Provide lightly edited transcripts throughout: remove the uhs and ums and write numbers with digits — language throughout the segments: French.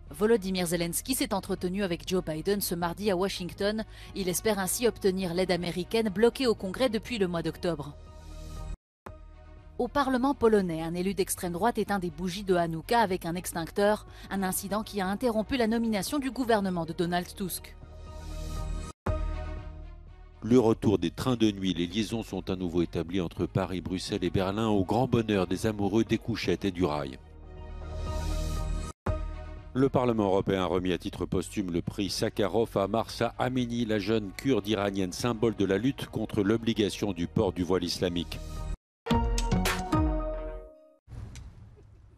Volodymyr Zelensky s'est entretenu avec Joe Biden ce mardi à Washington. Il espère ainsi obtenir l'aide américaine bloquée au Congrès depuis le mois d'octobre. Au Parlement polonais, un élu d'extrême droite éteint des bougies de Hanouka avec un extincteur, un incident qui a interrompu la nomination du gouvernement de Donald Tusk. Le retour des trains de nuit, les liaisons sont à nouveau établies entre Paris, Bruxelles et Berlin au grand bonheur des amoureux des couchettes et du rail. Le Parlement européen a remis à titre posthume le prix Sakharov à Mahsa Amini, la jeune kurde iranienne symbole de la lutte contre l'obligation du port du voile islamique.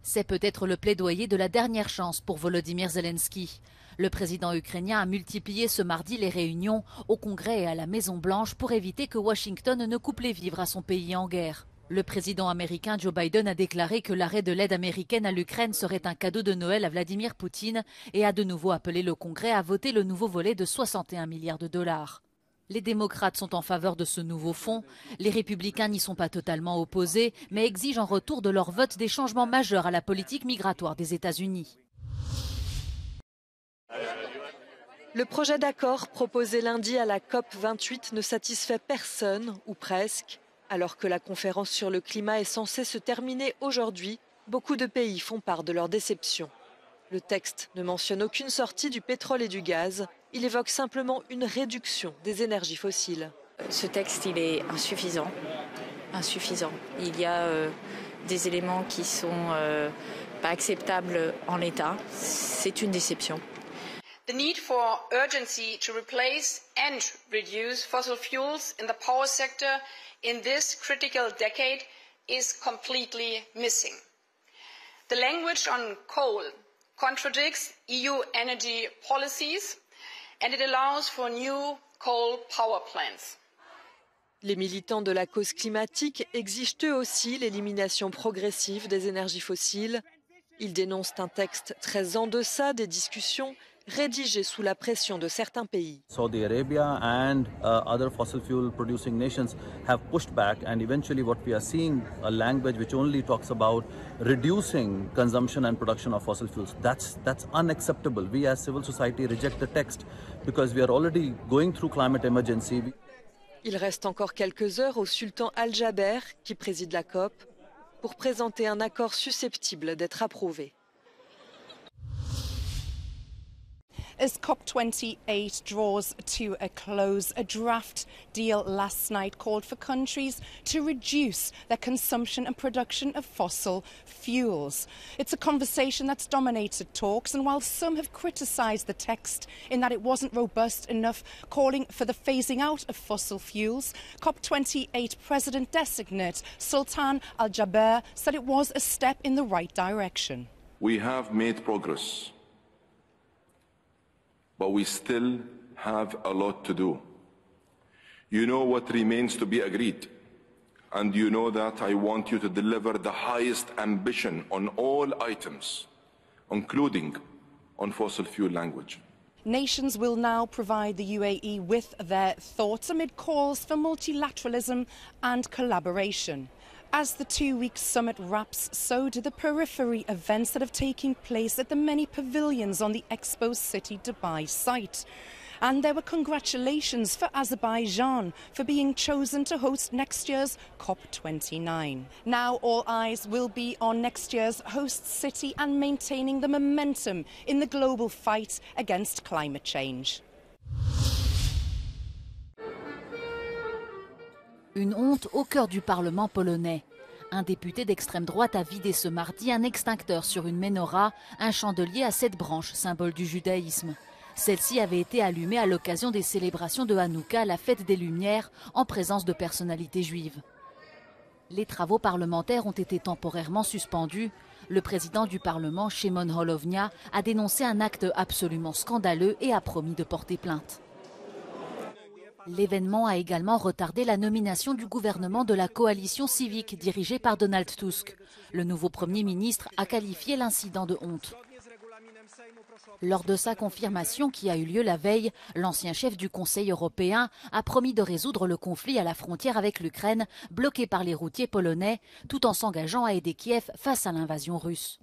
C'est peut-être le plaidoyer de la dernière chance pour Volodymyr Zelensky. Le président ukrainien a multiplié ce mardi les réunions au Congrès et à la Maison-Blanche pour éviter que Washington ne coupe les vivres à son pays en guerre. Le président américain Joe Biden a déclaré que l'arrêt de l'aide américaine à l'Ukraine serait un cadeau de Noël à Vladimir Poutine et a de nouveau appelé le Congrès à voter le nouveau volet de 61 milliards de dollars. Les démocrates sont en faveur de ce nouveau fonds. Les républicains n'y sont pas totalement opposés, mais exigent en retour de leur vote des changements majeurs à la politique migratoire des États-Unis. Le projet d'accord proposé lundi à la COP28 ne satisfait personne, ou presque. Alors que la conférence sur le climat est censée se terminer aujourd'hui, beaucoup de pays font part de leur déception. Le texte ne mentionne aucune sortie du pétrole et du gaz. Il évoque simplement une réduction des énergies fossiles. Ce texte, il est insuffisant. Il y a des éléments qui sont pas acceptables en l'état. C'est une déception. The need for urgency to replace and reduce fossil fuels in the power sector in this critical decade is completely missing. The language on coal contradicts EU energy policies and it allows for new coal power plants. Les militants de la cause climatique exigent eux aussi l'élimination progressive des énergies fossiles. Ils dénoncent un texte très en deçà des discussions rédigé sous la pression de certains pays. Saudi Arabia and other fossil fuel producing nations have pushed back, and eventually what we are seeing a language which only talks about reducing consumption and production of fossil fuels. That's unacceptable. We as civil society reject the text because we are already going through climate emergency. Il reste encore quelques heures au sultan Al-Jaber, qui préside la COP, pour présenter un accord susceptible d'être approuvé. As COP28 draws to a close, a draft deal last night called for countries to reduce their consumption and production of fossil fuels. It's a conversation that's dominated talks, and while some have criticised the text in that it wasn't robust enough, calling for the phasing out of fossil fuels, COP28 President-designate Sultan Al-Jaber said it was a step in the right direction. We have made progress, but we still have a lot to do. You know what remains to be agreed, and you know that I want you to deliver the highest ambition on all items, including on fossil fuel language. Nations will now provide the UAE with their thoughts amid calls for multilateralism and collaboration. As the two-week summit wraps, so do the periphery events that have taken place at the many pavilions on the Expo City Dubai site. And there were congratulations for Azerbaijan for being chosen to host next year's COP29. Now all eyes will be on next year's host city and maintaining the momentum in the global fight against climate change. Une honte au cœur du Parlement polonais. Un député d'extrême droite a vidé ce mardi un extincteur sur une menorah, un chandelier à 7 branches, symbole du judaïsme. Celle-ci avait été allumée à l'occasion des célébrations de Hanouka, la fête des Lumières, en présence de personnalités juives. Les travaux parlementaires ont été temporairement suspendus. Le président du Parlement, Shimon Holovnia, a dénoncé un acte absolument scandaleux et a promis de porter plainte. L'événement a également retardé la nomination du gouvernement de la coalition civique dirigée par Donald Tusk. Le nouveau Premier ministre a qualifié l'incident de honte. Lors de sa confirmation qui a eu lieu la veille, l'ancien chef du Conseil européen a promis de résoudre le conflit à la frontière avec l'Ukraine, bloqué par les routiers polonais, tout en s'engageant à aider Kiev face à l'invasion russe.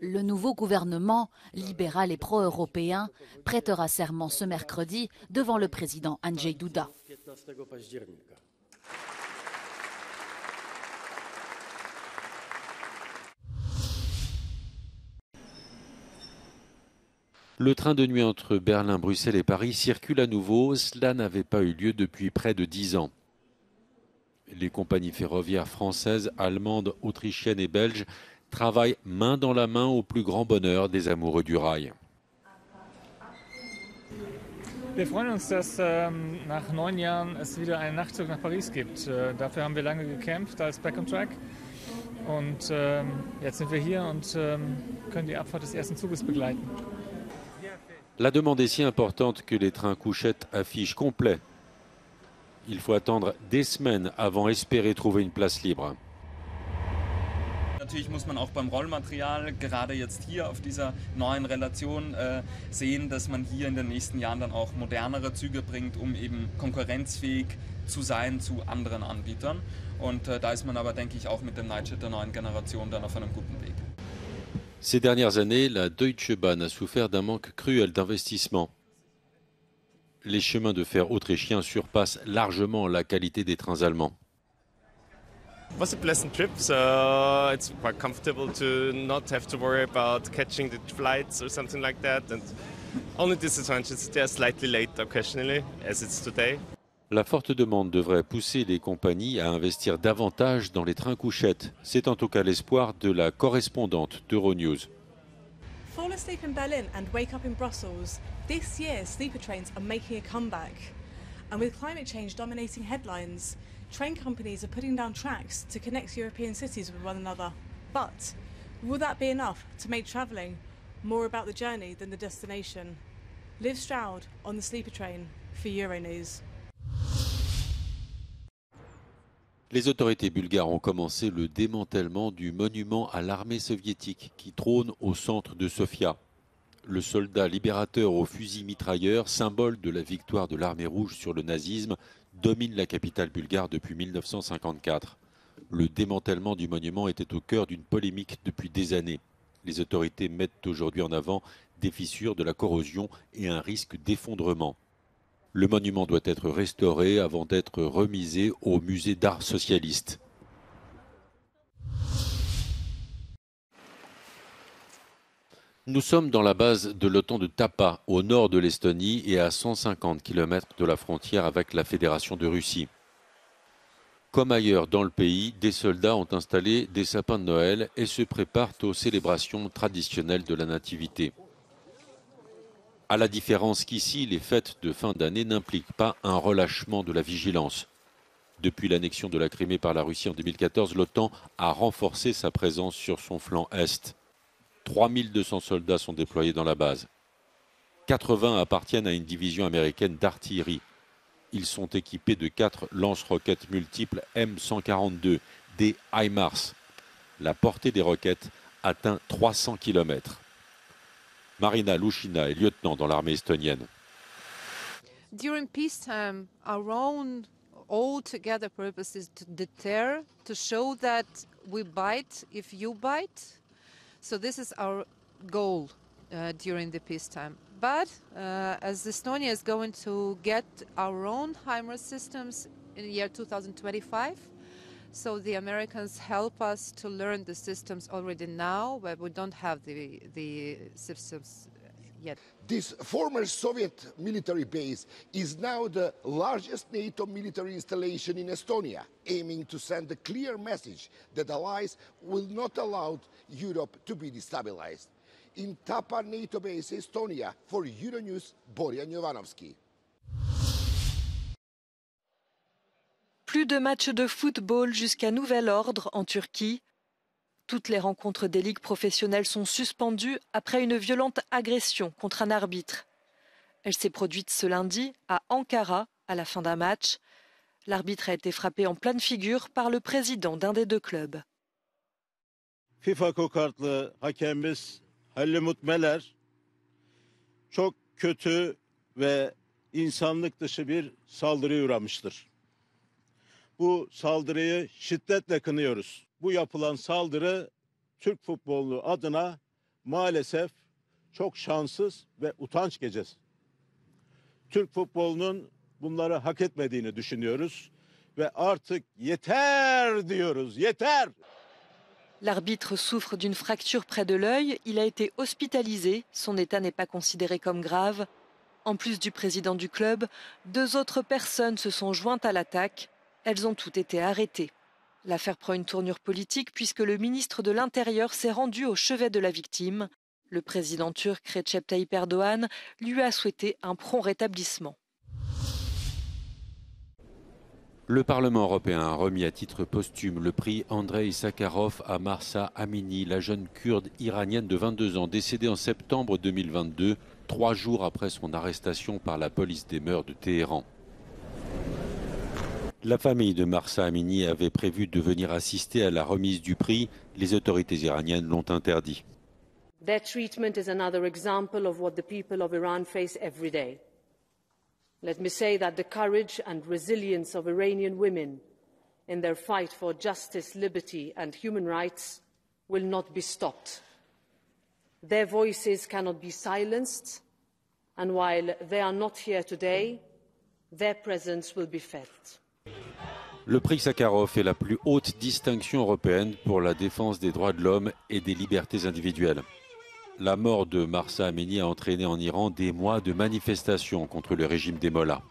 Le nouveau gouvernement, libéral et pro-européen, prêtera serment ce mercredi devant le président Andrzej Duda. Le train de nuit entre Berlin, Bruxelles et Paris circule à nouveau. Cela n'avait pas eu lieu depuis près de 10 ans. Les compagnies ferroviaires françaises, allemandes, autrichiennes et belges travaillent main dans la main au plus grand bonheur des amoureux du rail. Wir freuen uns, dass nach 9 Jahren es wieder einen Nachtzug nach Paris gibt. Dafür haben wir lange gekämpft als Back on Track. Und jetzt sind wir hier und können die Abfahrt des ersten Zuges begleiten. La demande est si importante que les trains couchettes affichent complet. Il faut attendre des semaines avant d'espérer trouver une place libre. Natürlich muss man auch beim Rollmaterial, gerade jetzt hier auf dieser neuen Relation, sehen, dass man hier in den nächsten Jahren dann auch modernere Züge bringt, um eben konkurrenzfähig zu sein zu anderen Anbietern. Und da ist man aber, denke ich, auch mit dem Nightjet der neuen Generation dann auf einem guten Weg. Ces dernières années, la Deutsche Bahn a souffert d'un manque cruel d'investissement. Les chemins de fer autrichiens surpassent largement la qualité des trains allemands. It was a pleasant trip, so it's quite comfortable to not have to worry about catching the flights or something like that. And only disadvantage is they're slightly late occasionally, as it's today. La forte demande devrait pousser les compagnies à investir davantage dans les trains couchettes. C'est en tout cas l'espoir de la correspondante d'Euronews. Fall asleep in Berlin and wake up in Brussels. This year, sleeper trains are making a comeback. And with climate change dominating headlines, train companies are putting down tracks to connect European cities with one another. But will that be enough to make travelling more about the journey than the destination? Liv Stroud on the sleeper train for Euronews. Les autorités bulgares ont commencé le démantèlement du monument à l'armée soviétique qui trône au centre de Sofia. Le soldat libérateur au fusil mitrailleur, symbole de la victoire de l'armée rouge sur le nazisme, domine la capitale bulgare depuis 1954. Le démantèlement du monument était au cœur d'une polémique depuis des années. Les autorités mettent aujourd'hui en avant des fissures, de la corrosion et un risque d'effondrement. Le monument doit être restauré avant d'être remisé au musée d'art socialiste. Nous sommes dans la base de l'OTAN de Tapa, au nord de l'Estonie et à 150 km de la frontière avec la Fédération de Russie. Comme ailleurs dans le pays, des soldats ont installé des sapins de Noël et se préparent aux célébrations traditionnelles de la Nativité. À la différence qu'ici, les fêtes de fin d'année n'impliquent pas un relâchement de la vigilance. Depuis l'annexion de la Crimée par la Russie en 2014, l'OTAN a renforcé sa présence sur son flanc est. 3200 soldats sont déployés dans la base. 80 appartiennent à une division américaine d'artillerie. Ils sont équipés de 4 lance-roquettes multiples M142, des HIMARS. La portée des roquettes atteint 300 km. Marina Lushina est lieutenant dans l'armée estonienne. During peacetime, our own altogether purpose is to deter, to show that we bite if you bite. So this is our goal during the peacetime. But as Estonia is going to get our own HIMARS systems in the year 2025, so the Americans help us to learn the systems already now, but we don't have the systems yet. This former Soviet military base is now the largest NATO military installation in Estonia, aiming to send a clear message that allies will not allow Europe to be destabilized. In Tapa NATO base, Estonia, for Euronews, Borian Jovanovski. Plus de matchs de football jusqu'à nouvel ordre en Turquie. Toutes les rencontres des ligues professionnelles sont suspendues après une violente agression contre un arbitre. Elle s'est produite ce lundi à Ankara à la fin d'un match. L'arbitre a été frappé en pleine figure par le président d'un des deux clubs. FIFA kokartlı hakemimiz Hallimut Meler çok kötü ve insanlık dışı bir saldırıya uğramıştır. Bu saldırıyı şiddetle kınıyoruz. Bu yapılan saldırı Türk futbolu adına maalesef çok şanssız ve utanç gecesi. Türk futbolunun bunları hak etmediğini düşünüyoruz ve artık yeter diyoruz, yeter. L'arbitre souffre d'une fracture près de l'œil. Il a été hospitalisé. Son état n'est pas considéré comme grave. En plus du président du club, 2 autres personnes se sont jointes à l'attaque. Elles ont toutes été arrêtées. L'affaire prend une tournure politique puisque le ministre de l'Intérieur s'est rendu au chevet de la victime. Le président turc Recep Tayyip Erdoğan lui a souhaité un prompt rétablissement. Le Parlement européen a remis à titre posthume le prix Andrei Sakharov à Mahsa Amini, la jeune kurde iranienne de 22 ans, décédée en septembre 2022, 3 jours après son arrestation par la police des mœurs de Téhéran. La famille de Mahsa Amini avait prévu de venir assister à la remise du prix. Les autorités iraniennes l'ont interdit. Their treatment is another example of what the people of Iran face every day. Let me say that the courage and resilience of Iranian women in their fight for justice, liberty and human rights will not be stopped. Their voices cannot be silenced, and while they are not here today, their presence will be felt. Le prix Sakharov est la plus haute distinction européenne pour la défense des droits de l'homme et des libertés individuelles. La mort de Mahsa Amini a entraîné en Iran des mois de manifestations contre le régime des mollahs.